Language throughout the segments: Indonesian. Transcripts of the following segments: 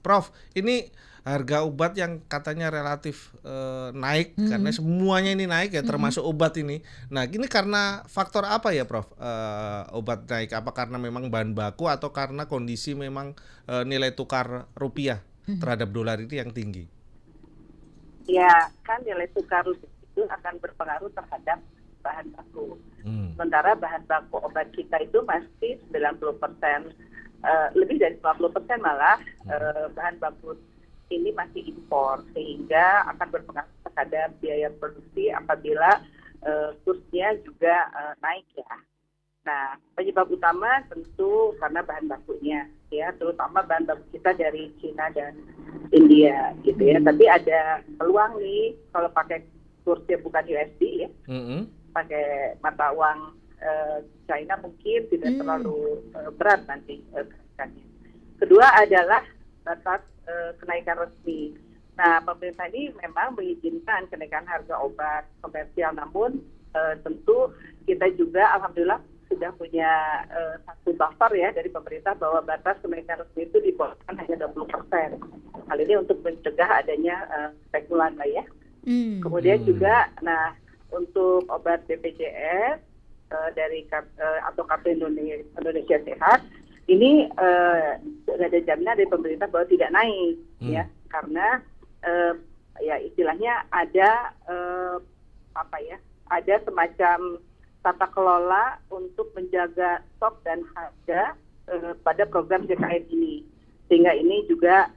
Prof, ini harga obat yang katanya relatif naik karena semuanya ini naik ya, termasuk obat ini. Nah, ini karena faktor apa ya, Prof? Obat naik apa karena memang bahan baku atau karena kondisi memang nilai tukar rupiah terhadap dolar itu yang tinggi? Ya, kan nilai tukar rupiah itu akan berpengaruh terhadap bahan baku. Sementara bahan baku obat kita itu masih 90%, lebih dari 50% malah bahan baku ini masih impor, sehingga akan berpengaruh terhadap biaya produksi apabila kursnya juga naik ya. Nah, penyebab utama tentu karena bahan bakunya ya, terutama bahan baku kita dari Cina dan India gitu ya. Tapi ada peluang nih kalau pakai kursnya bukan USD ya, pakai mata uang China mungkin tidak terlalu berat nanti kenaikannya. Kedua adalah batas kenaikan resmi. Nah, pemerintah ini memang mengizinkan kenaikan harga obat komersial, namun tentu kita juga alhamdulillah sudah punya satu buffer ya dari pemerintah bahwa batas kenaikan resmi itu dibolehkan hanya 20%. Hal ini untuk mencegah adanya spekulan lah ya. Kemudian juga, nah untuk obat BPJS dari atau Kartu Indonesia Sehat ini sudah ada jaminan dari pemerintah bahwa tidak naik ya, karena ya istilahnya ada ada semacam tata kelola untuk menjaga stok dan harga pada program JKN ini, sehingga ini juga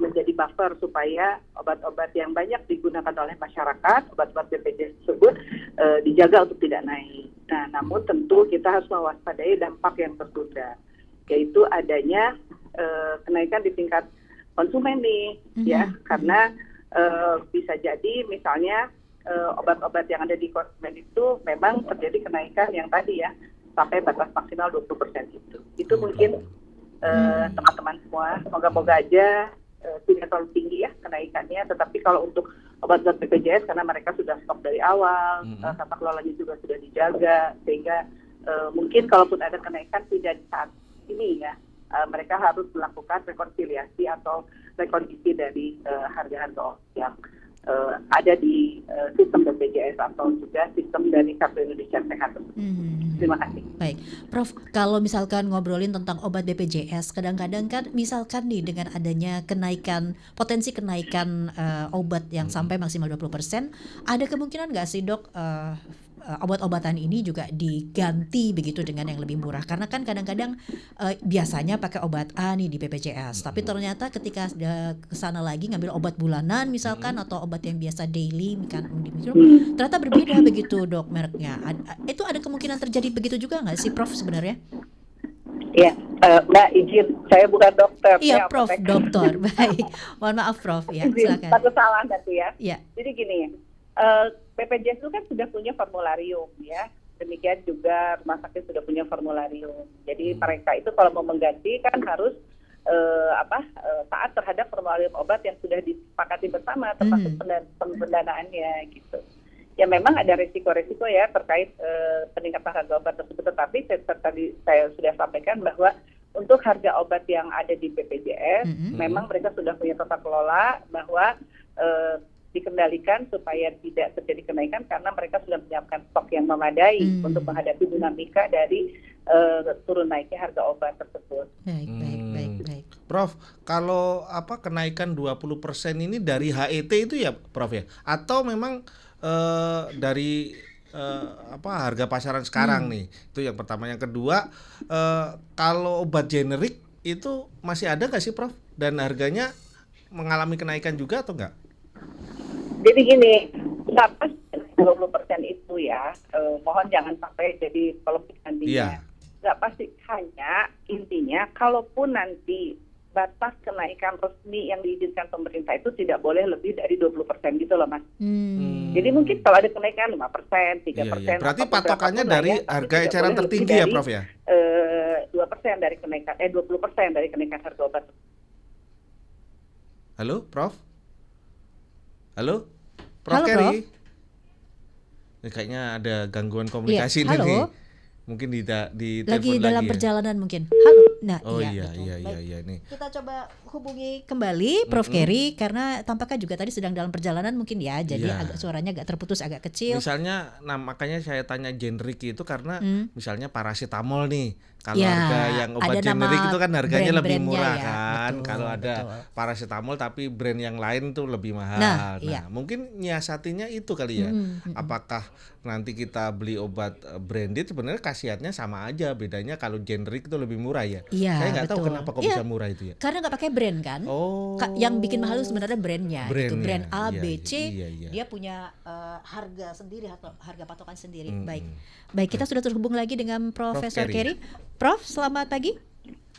menjadi buffer supaya obat-obat yang banyak digunakan oleh masyarakat, obat-obat BPJS tersebut dijaga untuk tidak naik. Nah, namun tentu kita harus mewaspadai dampak yang tertunda, yaitu adanya kenaikan di tingkat konsumen nih, ya, karena bisa jadi misalnya obat-obat yang ada di konsumen itu memang terjadi kenaikan yang tadi ya, sampai batas maksimal 20% itu. Itu mungkin teman-teman semua, moga-moga aja tidak terlalu tinggi ya kenaikannya, tetapi kalau untuk obat-obat BPJS karena mereka sudah stok dari awal, tata kelolanya juga sudah dijaga, sehingga mungkin kalaupun ada kenaikan tidak di saat ini ya, mereka harus melakukan rekonsiliasi atau rekondisi dari harga-harga yang ada di sistem BPJS atau juga sistem dari Kartu Indonesia Sehat. Terima kasih. Baik, Prof, kalau misalkan ngobrolin tentang obat BPJS, kadang-kadang kan misalkan nih dengan adanya potensi kenaikan obat yang sampai maksimal 20%, ada kemungkinan nggak sih dok obat-obatan ini juga diganti begitu dengan yang lebih murah? Karena kan kadang-kadang biasanya pakai obat A nih di BPJS, tapi ternyata ketika ke sana lagi ngambil obat bulanan misalkan atau obat yang biasa daily ternyata berbeda begitu dok mereknya. Itu ada kemungkinan terjadi begitu juga nggak sih Prof sebenarnya? Iya, Mbak izin, saya bukan dokter. Iya Prof, dokter. Baik, mohon maaf Prof ya, silakan. Satu salah nanti ya. Iya. Jadi gini, BPJS itu kan sudah punya formularium ya, demikian juga rumah sakit sudah punya formularium. Jadi mereka itu kalau mau mengganti kan harus taat terhadap formularium obat yang sudah disepakati bersama, termasuk pendanaannya gitu. Ya memang ada resiko-resiko ya terkait peningkatan harga obat tersebut, tetapi tadi saya sudah sampaikan bahwa untuk harga obat yang ada di BPJS memang mereka sudah punya tata kelola bahwa dikendalikan supaya tidak terjadi kenaikan karena mereka sudah menyiapkan stok yang memadai untuk menghadapi dinamika dari turun naiknya harga obat tersebut. Baik. Prof, kalau kenaikan 20% ini dari HET itu ya Prof ya? Atau memang dari harga pasaran sekarang nih? Itu yang pertama. Yang kedua, kalau obat generik itu masih ada nggak sih Prof? Dan harganya mengalami kenaikan juga atau enggak? Jadi gini, sampai 20% itu ya, mohon jangan sampai jadi polemik nantinya. Nggak pasti, hanya intinya kalaupun nanti batas kenaikan resmi yang diizinkan pemerintah itu tidak boleh lebih dari 20% gitu loh Mas. Jadi mungkin kalau ada kenaikan 5%, 3%. Berarti patokannya dari harga eceran tertinggi ya Prof ya? 2% dari kenaikan, 20% dari kenaikan harga obat. Halo Prof? Halo? Prof Kerry? Kayaknya ada gangguan komunikasi nih. Mungkin di telepon lagi dalam ya. perjalanan mungkin. Halo. Nah, Oh iya, iya betul. iya iya Baik. iya nih. Kita coba hubungi kembali Prof. Kerry karena tampaknya juga tadi sedang dalam perjalanan mungkin ya, jadi Iya. agak suaranya agak terputus, agak kecil. Misalnya, nah makanya saya tanya generik itu karena misalnya paracetamol nih. Kalau Ya, harga yang obat ada nama generik itu kan harganya lebih brand-brandnya murah ya, kan. betul, Kalau ada betul. paracetamol tapi brand yang lain tuh lebih mahal. Nah, iya. Mungkin nyiasatinya itu kali ya. Apakah nanti kita beli obat branded sebenarnya khasiatnya sama aja, bedanya kalau generik itu lebih murah ya. Iya, Saya nggak tahu betul. kenapa kok Iya, bisa murah itu ya. karena nggak pakai brand kan. Oh. Yang bikin mahal itu sebenarnya brandnya gitu. Brandnya, Brand A, iya, B, iya, C, iya, iya. dia punya harga sendiri atau harga patokan sendiri. Baik, kita sudah terhubung lagi dengan Profesor Kerry. Kerry. Prof, selamat pagi.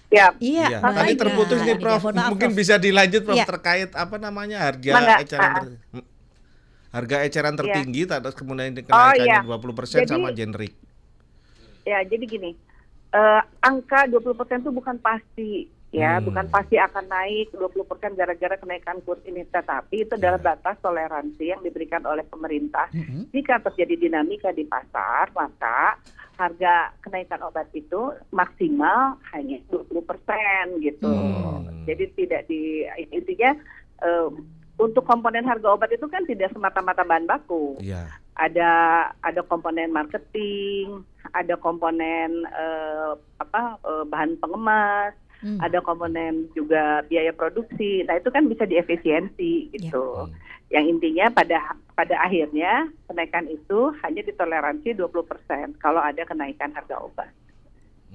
Ya, Iya, baik. tadi terputus nih Ini dia, Prof. mohon maaf, Mungkin Prof. bisa dilanjut Prof Iya. terkait apa namanya Mangga. harga eceran tertinggi terus kemudian iya. kenaikannya 20% Jadi- sama generik. ya jadi gini, angka 20% itu bukan pasti ya, bukan pasti akan naik 20% gara-gara kenaikan kurs ini, tetapi itu adalah batas toleransi yang diberikan oleh pemerintah. Jika terjadi dinamika di pasar, maka harga kenaikan obat itu maksimal hanya 20% gitu. Jadi tidak intinya untuk komponen harga obat itu kan tidak semata-mata bahan baku. Iya. Ada komponen marketing, ada komponen bahan pengemas, ada komponen juga biaya produksi. Nah, itu kan bisa diefisiensi gitu. Yang intinya pada akhirnya kenaikan itu hanya ditoleransi 20% kalau ada kenaikan harga obat.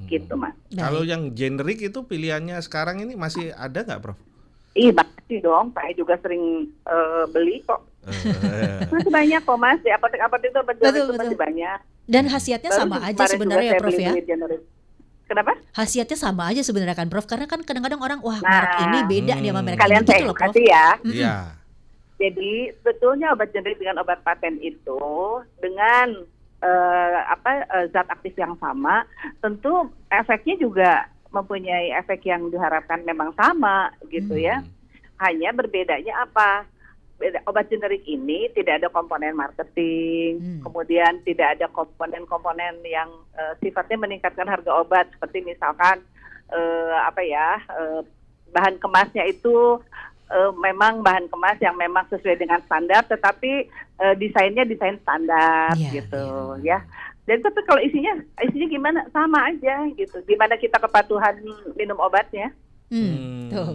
Gitu, Mas. Kalau yang generik itu pilihannya sekarang ini masih ada nggak, Prof? Masih dong. Saya juga sering beli kok. Masih banyak kok, Mas. Di apotek-apotek itu Betul, masih banyak. Dan khasiatnya Baru sama aja kemarin sebenarnya juga ya, saya Prof ya. beli generik. Kenapa? Khasiatnya sama aja sebenarnya kan, Prof. Karena kan kadang-kadang orang wah Nah, merek ini beda nih sama merek Kalian ini gitu saya loh, Prof. kasih ya. Iya. Jadi sebetulnya obat generik dengan obat paten itu dengan zat aktif yang sama, tentu efeknya juga mempunyai efek yang diharapkan memang sama gitu ya. Hanya berbedanya apa? Obat generik ini tidak ada komponen marketing, kemudian tidak ada komponen-komponen yang sifatnya meningkatkan harga obat, seperti misalkan bahan kemasnya itu memang bahan kemas yang memang sesuai dengan standar, tetapi desainnya desain standar gitu ya. Dan tapi kalau isinya gimana, sama aja gitu. Gimana kita kepatuhan minum obatnya? Tuh.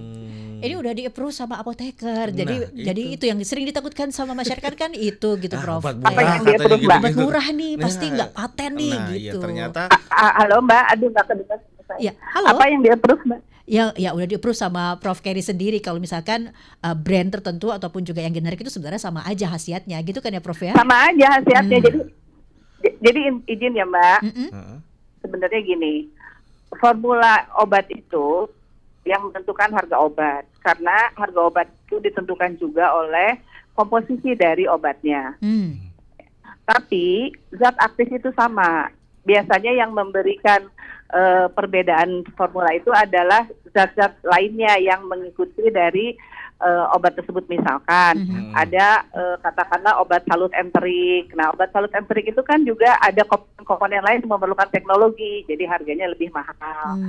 Ini udah di-approve sama apoteker. Jadi itu yang sering ditakutkan sama masyarakat kan itu gitu, Prof. Obat Apa yang dia katanya perlu, Mbak? Obat murah nih, pasti nggak paten nih Nah, gitu. iya ternyata Halo Mbak, aduh nggak kedengar sama saya. Ya, halo. Apa yang dia approve, Mbak? Ya udah di-approve sama Prof. Kerry sendiri kalau misalkan brand tertentu ataupun juga yang generik itu sebenarnya sama aja khasiatnya gitu kan ya, Prof ya? Sama aja khasiatnya. Jadi izin ya Mbak. Sebenarnya gini, formula obat itu yang menentukan harga obat, karena harga obat itu ditentukan juga oleh komposisi dari obatnya. Tapi zat aktif itu sama. Biasanya yang memberikan perbedaan formula itu adalah zat-zat lainnya yang mengikuti dari obat tersebut. Misalkan ada katakanlah obat salut enterik. Nah, obat salut enterik itu kan juga ada komponen lain yang memerlukan teknologi, jadi harganya lebih mahal.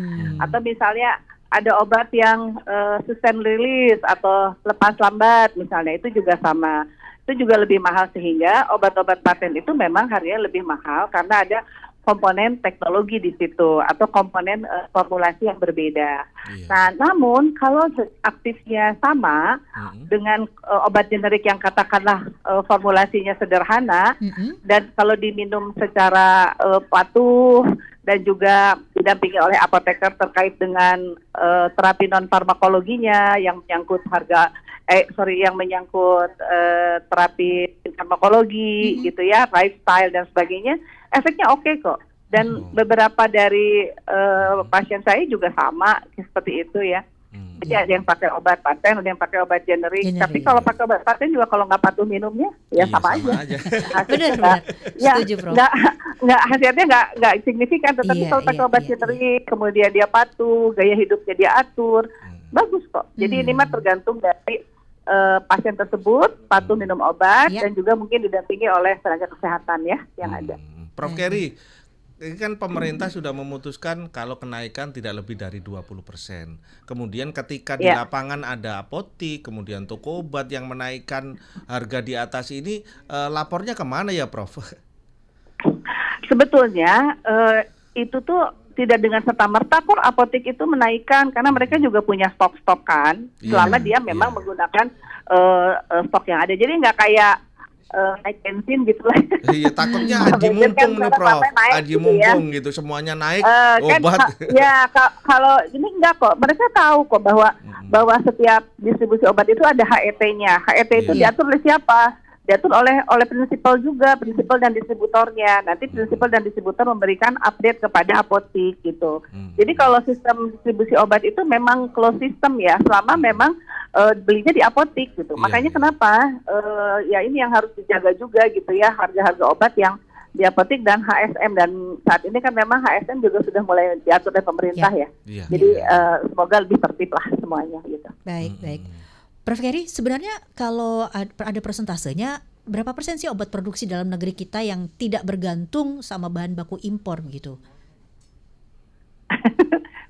Atau misalnya ada obat yang sustain release atau lepas lambat misalnya, itu juga sama. Itu juga lebih mahal, sehingga obat-obat paten itu memang harganya lebih mahal karena ada komponen teknologi di situ atau komponen formulasi yang berbeda. Nah, namun kalau aktifnya sama dengan obat generik yang katakanlah formulasinya sederhana dan kalau diminum secara patuh dan juga didampingi oleh apoteker terkait dengan terapi non farmakologinya yang menyangkut yang menyangkut terapi farmakologi gitu ya, lifestyle dan sebagainya, efeknya oke kok. Dan beberapa dari pasien saya juga sama seperti itu ya. Jadi ada yang pakai obat paten, ada yang pakai obat generik. Tapi kalau pakai obat paten juga kalau nggak patuh minumnya, ya sama aja. Benar. Ya, Setuju, Prof. nggak hasilnya nggak signifikan. Tetapi kalau pakai obat generik, kemudian dia patuh, gaya hidupnya dia atur, bagus kok. Jadi ini mah tergantung dari pasien tersebut patuh minum obat dan juga mungkin didampingi oleh tenaga kesehatan ya yang ada. Prof. Kerry, ini kan pemerintah sudah memutuskan kalau kenaikan tidak lebih dari 20%. Kemudian ketika di Ya. lapangan ada apotik, kemudian toko obat yang menaikkan harga di atas ini, lapornya kemana ya, Prof? Sebetulnya itu tuh tidak dengan serta-merta kok apotek itu menaikkan, karena mereka juga punya stok-stok kan, selama dia memang menggunakan stok yang ada. Jadi nggak kayak naik bensin gitu lah. Iya, takutnya aji Bensin kan mumpung nih, sekarang Prof. sampai naik Aji gitu ya. mumpung gitu, semuanya naik, Kan obat. kalau ini enggak kok, mereka tahu kok bahwa setiap distribusi obat itu ada HET-nya. HET itu Iya. diatur oleh siapa? Diatur oleh prinsipal juga, prinsipal dan distributornya. Nanti prinsipal dan distributor memberikan update kepada apotik gitu. Jadi kalau sistem distribusi obat itu memang closed system ya, selama memang belinya di apotik gitu. Iya, Makanya iya. kenapa ya ini yang harus dijaga juga gitu ya, harga-harga obat yang di apotik dan HSM, dan saat ini kan memang HSM juga sudah mulai diatur oleh pemerintah ya. Iya. Jadi semoga lebih tertib lah semuanya gitu. Baik, baik. Prof Keri, sebenarnya kalau ada persentasenya, berapa persen sih obat produksi dalam negeri kita yang tidak bergantung sama bahan baku impor begitu?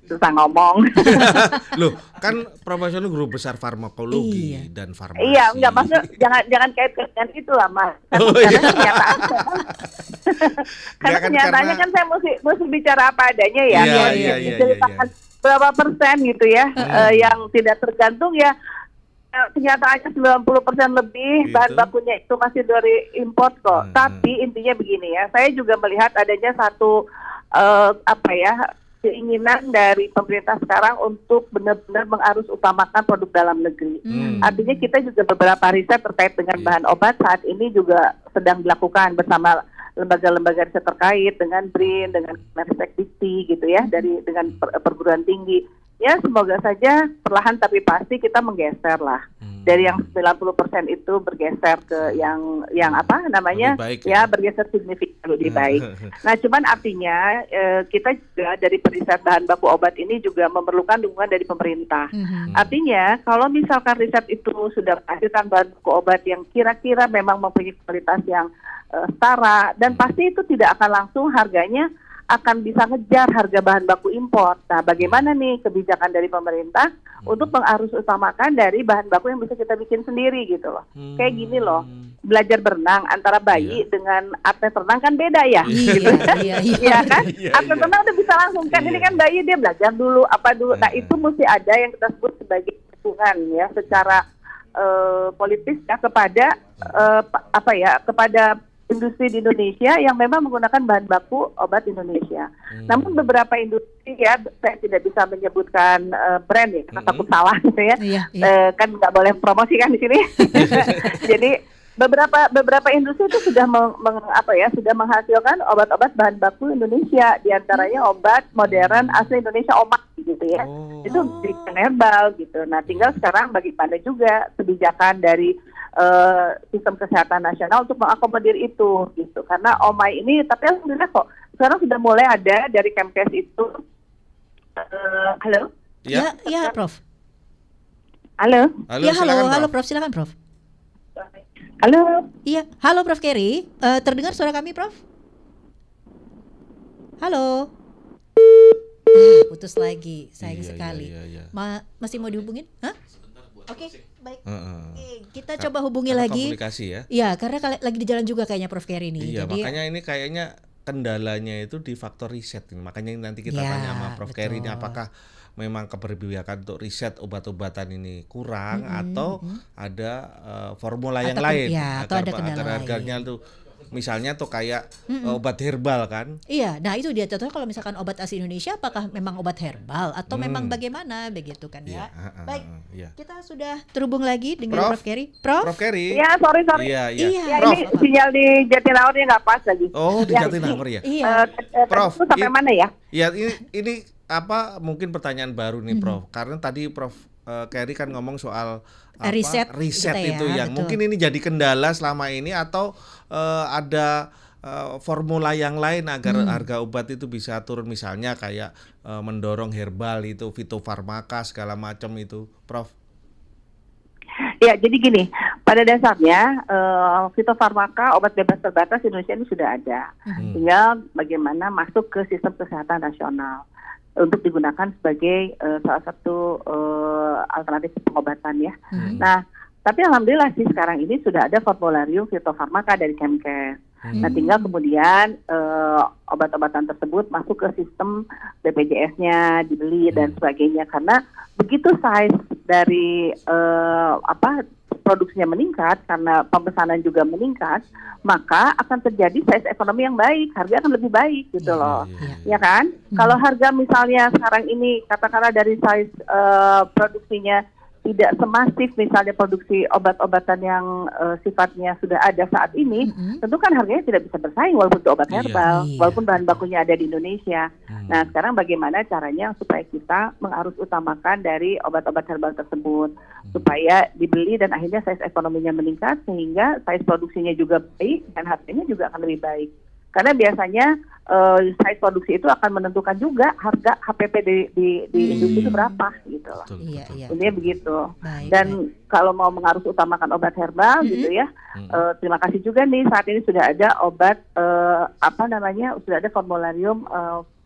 Susah ngomong. Loh, kan Profesor guru besar farmakologi Iya. dan farmasi. Iya, enggak, maksudnya jangan kaitkan dengan itu lah, Mas. Oh, Karena iya. kenyataan karena kan kenyataannya karena- kan saya mesti bicara apa adanya ya. Iya, Kalau iya, iya, diceritakan berapa persen gitu ya yang tidak tergantung ya, kenyataannya 90% lebih Gitu. bahan bakunya itu masih dari import kok. Tapi intinya begini ya, saya juga melihat adanya satu keinginan dari pemerintah sekarang untuk benar-benar mengarus utamakan produk dalam negeri. Artinya kita juga beberapa riset terkait dengan bahan obat saat ini juga sedang dilakukan bersama lembaga-lembaga riset terkait dengan BRIN, dengan Kemenristek Dikti gitu ya, dengan perguruan tinggi. Ya semoga saja perlahan tapi pasti kita menggeser lah. Dari yang 90% itu bergeser ke yang apa namanya? Lebih baik, ya ya. bergeser signifikan lebih baik. Nah, cuman artinya kita juga dari periset bahan baku obat ini juga memerlukan dukungan dari pemerintah. Artinya kalau misalkan riset itu sudah menghasilkan bahan baku obat yang kira-kira memang mempunyai kualitas yang setara, dan pasti itu tidak akan langsung harganya akan bisa ngejar harga bahan baku impor. Nah, bagaimana nih kebijakan dari pemerintah untuk mengarus utamakan dari bahan baku yang bisa kita bikin sendiri gitu loh. Kayak gini loh, belajar berenang antara bayi dengan atlet renang kan beda ya. Iya. Iya kan? Iya, Atlet iya. renang udah bisa langsung kan, ini kan bayi dia belajar dulu apa dulu. Nah, itu mesti ada yang kita sebut sebagai dukungan ya secara politis ya kepada kepada industri di Indonesia yang memang menggunakan bahan baku obat Indonesia. Namun beberapa industri ya, saya tidak bisa menyebutkan brand ya, karena takut salah gitu ya. Iya. Kan nggak boleh promosi kan di sini. Jadi beberapa industri itu sudah sudah menghasilkan obat-obat bahan baku Indonesia, diantaranya obat modern asli Indonesia OMAK gitu ya. Itu bikin herbal gitu. Nah, tinggal sekarang bagaimana juga kebijakan dari sistem kesehatan nasional untuk mengakomodir itu gitu. Karena OMAI ini, tapi alhamdulillah kok sekarang sudah mulai ada dari Kemkes itu. Halo? Ya, Prof. Halo? Ya, silakan, halo Prof. Prof, silakan Prof. Halo? Iya, halo Prof Keri. Terdengar suara kami, Prof? Halo. Putus lagi, sayang Iya, sekali. iya. Masih mau dihubungin? Hah? Oke, baik. Heeh. Oke, kita coba hubungi Karena lagi. komunikasi ya. Iya, karena lagi di jalan juga kayaknya Prof Keri ini. Iya, Jadi makanya ini kayaknya kendalanya itu di faktor riset. Makanya nanti kita Ya, tanya sama Prof Keri ini betul. apakah memang keberpihakan untuk riset obat-obatan ini kurang atau ada formula yang Atau lain atau ada kendala agar harganya lain. tuh misalnya tuh kayak obat herbal kan. Iya, nah itu dia contohnya kalau misalkan obat asli Indonesia apakah memang obat herbal atau memang bagaimana begitu kan ya. Iya, Baik, iya. kita sudah terhubung lagi dengan Prof. Prof Keri. Prof? Prof Keri. Ya, sorry. Iya. Iya. Ya, Prof. ini sinyal di Jatinangornya nggak pas lagi. Oh, di Ya, Jatinangor ya. Iya. Prof, Prof, sampai mana ya? Ya, ini apa mungkin pertanyaan baru nih, Prof. Karena tadi Prof Keri kan ngomong soal Riset riset kita ya, itu yang betul. mungkin ini jadi kendala selama ini atau ada formula yang lain agar harga obat itu bisa turun, misalnya kayak mendorong herbal itu, fitofarmaka segala macam itu, Prof. Ya, jadi gini, pada dasarnya fitofarmaka obat bebas terbatas Indonesia ini sudah ada. Tinggal bagaimana masuk ke sistem kesehatan nasional untuk digunakan sebagai salah satu alternatif pengobatan ya. Nah, tapi alhamdulillah sih sekarang ini sudah ada formularium fitofarmaka dari Kemkes. Nah, tinggal kemudian obat-obatan tersebut masuk ke sistem BPJS-nya, dibeli dan sebagainya. Karena begitu size dari produksinya meningkat, karena pemesanan juga meningkat, maka akan terjadi size ekonomi yang baik, harga akan lebih baik gitu loh, ya kan? Kalau harga misalnya sekarang ini katakanlah dari size produksinya tidak semasif misalnya produksi obat-obatan yang sifatnya sudah ada saat ini, tentu kan harganya tidak bisa bersaing walaupun itu obat herbal, walaupun bahan bakunya ada di Indonesia. Nah, sekarang bagaimana caranya supaya kita mengarus utamakan dari obat-obat herbal tersebut supaya dibeli dan akhirnya size ekonominya meningkat sehingga size produksinya juga baik dan harganya juga akan lebih baik. Karena biasanya size produksi itu akan menentukan juga harga HPP di industri itu berapa gitu loh. Intinya begitu. Dan kalau mau mengarus utamakan obat herbal gitu ya, terima kasih juga nih saat ini sudah ada obat sudah ada formularium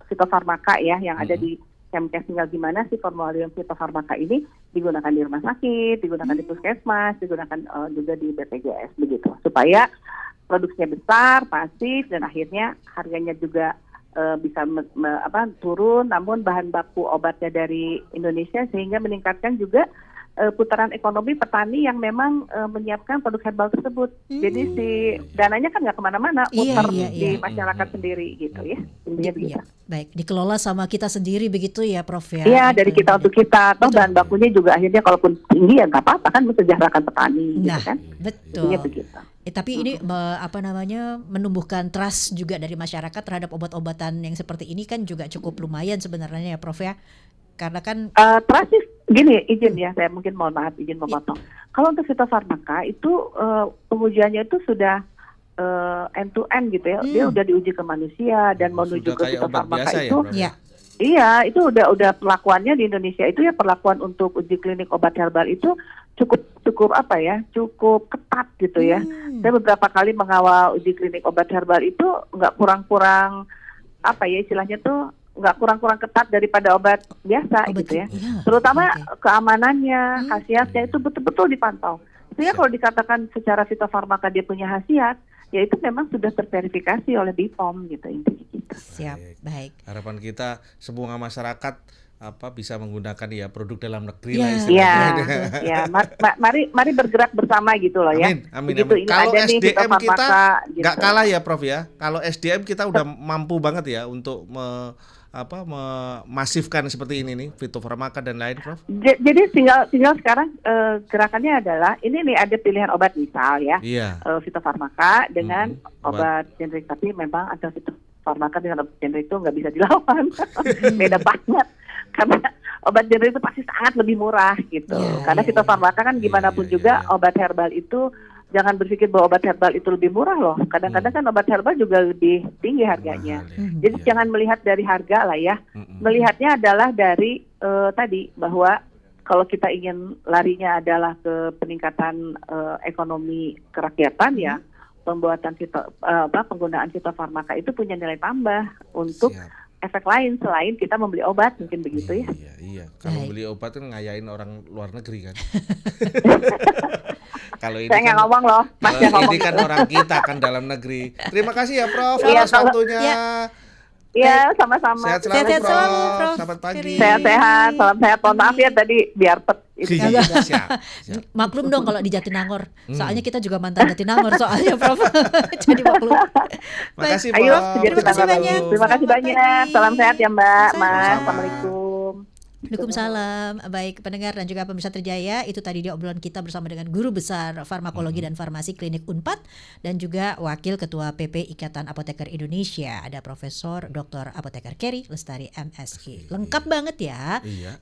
fitofarmaka ya yang ada di Kemkes. Tinggal gimana sih formularium fitofarmaka ini digunakan di rumah sakit, digunakan di puskesmas, digunakan juga di BPJS begitu supaya produksinya besar, masif, dan akhirnya harganya juga bisa turun, namun bahan baku obatnya dari Indonesia sehingga meningkatkan juga putaran ekonomi petani yang memang menyiapkan produk herbal tersebut. Jadi si dananya kan nggak kemana-mana, muter di masyarakat sendiri gitu ya. Intinya begitu. Baik, dikelola sama kita sendiri begitu ya, Prof ya? Iya, dari kita untuk kita. Toh bahan bakunya juga akhirnya kalaupun tinggi ya nggak apa-apa kan, mensejahterakan petani, gitu kan? Betul. Intinya begitu. Tapi ini menumbuhkan trust juga dari masyarakat terhadap obat-obatan yang seperti ini kan juga cukup lumayan sebenarnya ya, Prof ya. Karena kan trust gini, izin ya, saya mungkin mohon maaf izin memotong. Kalau untuk fitofarmaka itu pengujiannya itu sudah end to end gitu ya. Dia udah diuji ke manusia dan menuju ke fitofarmaka itu. Iya, itu udah perlakuannya di Indonesia itu ya, perlakuan untuk uji klinik obat herbal itu cukup ketat gitu ya. Saya beberapa kali mengawal uji klinik obat herbal itu nggak kurang-kurang istilahnya tuh nggak kurang-kurang ketat daripada obat biasa gitu ya. Terutama keamanannya, khasiatnya itu betul-betul dipantau. Sehingga kalau dikatakan secara fitofarmaka dia punya khasiat, ya itu memang sudah terverifikasi oleh BPOM gitu intinya gitu. Siap, baik. Harapan kita semua masyarakat bisa menggunakan ya produk dalam negeri lah istilahnya. Mari bergerak bersama gitu loh ya. Amin. Kalau SDM kita nggak kalah ya Prof ya. Kalau SDM kita udah mampu banget ya untuk memasifkan seperti ini nih fitofarmaka dan lain, Prof. Jadi tinggal sekarang gerakannya adalah ini nih ada pilihan obat misal ya, fitofarmaka dengan obat generik, tapi memang ada fitofarmaka dengan obat generik itu nggak bisa dilawan, beda banget karena obat generik itu pasti sangat lebih murah gitu. Karena fitofarmaka kan gimana pun juga obat herbal itu. Jangan berpikir bahwa obat herbal itu lebih murah loh. Kadang-kadang kan obat herbal juga lebih tinggi harganya. Jadi jangan melihat dari harga lah ya. Melihatnya adalah dari tadi bahwa kalau kita ingin larinya adalah ke peningkatan ekonomi kerakyatan ya, penggunaan fitofarmaka itu punya nilai tambah untuk efek lain selain kita membeli obat, mungkin begitu ya. Iya. Kalau beli obat kan ngayain orang luar negeri kan. Kalau ini saya nggak ngomong loh, Mas yang ngomong. Ini kan orang kita kan dalam negeri. Terima kasih ya Prof atas waktunya. Iya, sama-sama. Sehat selalu, Prof. Selamat pagi. Sehat-sehat, salam sehat. Mohon maaf ya tadi biar siap. Maklum dong kalau di Jatinangor. Soalnya kita juga mantan Jatinangor soalnya, Prof. Jadi maklum. Makasih, Prof. Ayo, terima kasih banyak. Terima kasih banyak. Salam sehat ya, Mbak. Mas, assalamualaikum. Waalaikumsalam. Baik pendengar dan juga pemirsa Terjaya, itu tadi dia obrolan kita bersama dengan Guru Besar Farmakologi dan Farmasi Klinik Unpad dan juga Wakil Ketua PP Ikatan Apoteker Indonesia, ada Profesor Dr. Apoteker Kerry Lestari MSI. Lengkap banget ya.